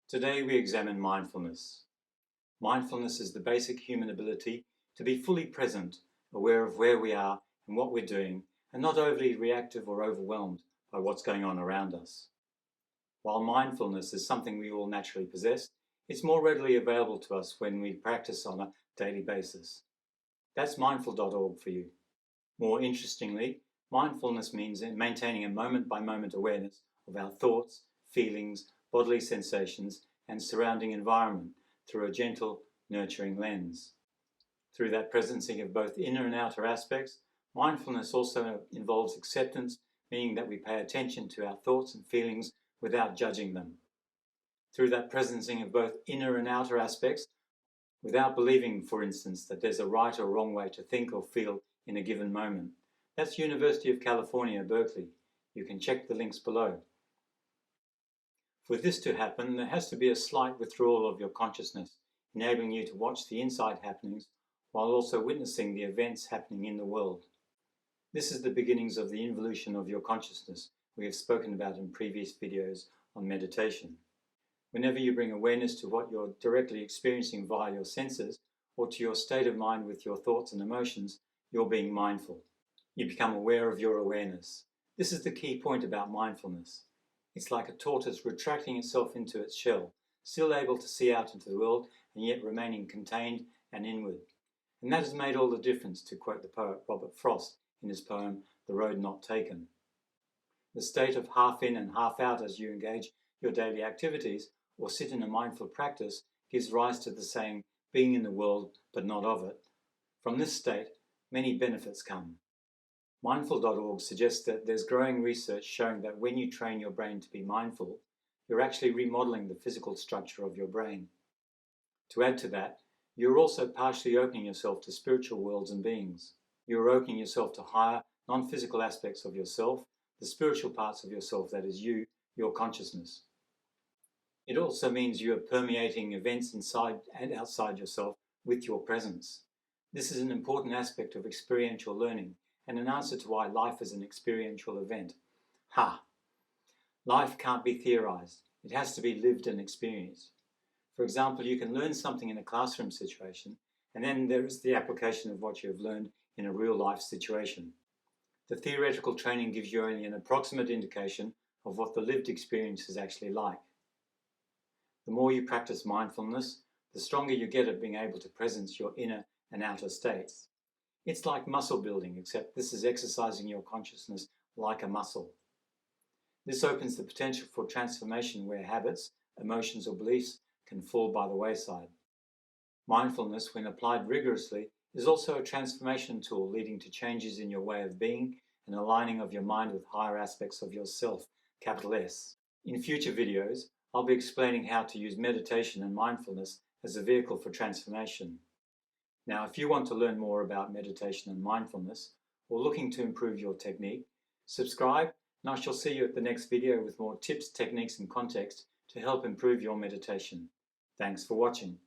Today we examine mindfulness. Mindfulness is the basic human ability to be fully present, aware of where we are and what we're doing, and not overly reactive or overwhelmed by what's going on around us. While mindfulness is something we all naturally possess, it's more readily available to us when we practice on a daily basis. That's mindful.org for you. More interestingly, mindfulness means maintaining a moment-by-moment awareness of our thoughts, feelings, bodily sensations, and surrounding environment through a gentle, nurturing lens. Through that presencing of both inner and outer aspects, mindfulness also involves acceptance, meaning that we pay attention to our thoughts and feelings without judging them. Through that presencing of both inner and outer aspects, without believing, for instance, that there's a right or wrong way to think or feel in a given moment. That's University of California, Berkeley. You can check the links below. For this to happen, there has to be a slight withdrawal of your consciousness, enabling you to watch the inside happenings while also witnessing the events happening in the world. This is the beginnings of the involution of your consciousness we have spoken about in previous videos on meditation. Whenever you bring awareness to what you're directly experiencing via your senses, or to your state of mind with your thoughts and emotions, you're being mindful. You become aware of your awareness. This is the key point about mindfulness. It's like a tortoise retracting itself into its shell, still able to see out into the world and yet remaining contained and inward. And that has made all the difference, to quote the poet Robert Frost in his poem, The Road Not Taken. The state of half in and half out as you engage your daily activities or sit in a mindful practice gives rise to the saying, being in the world but not of it. From this state, many benefits come. Mindful.org suggests that there's growing research showing that when you train your brain to be mindful, you're actually remodeling the physical structure of your brain. To add to that, you're also partially opening yourself to spiritual worlds and beings. You're opening yourself to higher, non-physical aspects of yourself, the spiritual parts of yourself that is you, your consciousness. It also means you are permeating events inside and outside yourself with your presence. This is an important aspect of experiential learning and an answer to why life is an experiential event. Life can't be theorized. It has to be lived and experienced. For example, you can learn something in a classroom situation, and then there is the application of what you have learned in a real-life situation. The theoretical training gives you only an approximate indication of what the lived experience is actually like. The more you practice mindfulness, the stronger you get at being able to presence your inner and outer states. It's like muscle building, except this is exercising your consciousness like a muscle. This opens the potential for transformation where habits, emotions, or beliefs can fall by the wayside. Mindfulness, when applied rigorously, is also a transformation tool leading to changes in your way of being and aligning of your mind with higher aspects of yourself, capital S. In future videos, I'll be explaining how to use meditation and mindfulness as a vehicle for transformation. Now, if you want to learn more about meditation and mindfulness, or looking to improve your technique, subscribe, and I shall see you at the next video with more tips, techniques, and context to help improve your meditation. Thanks for watching.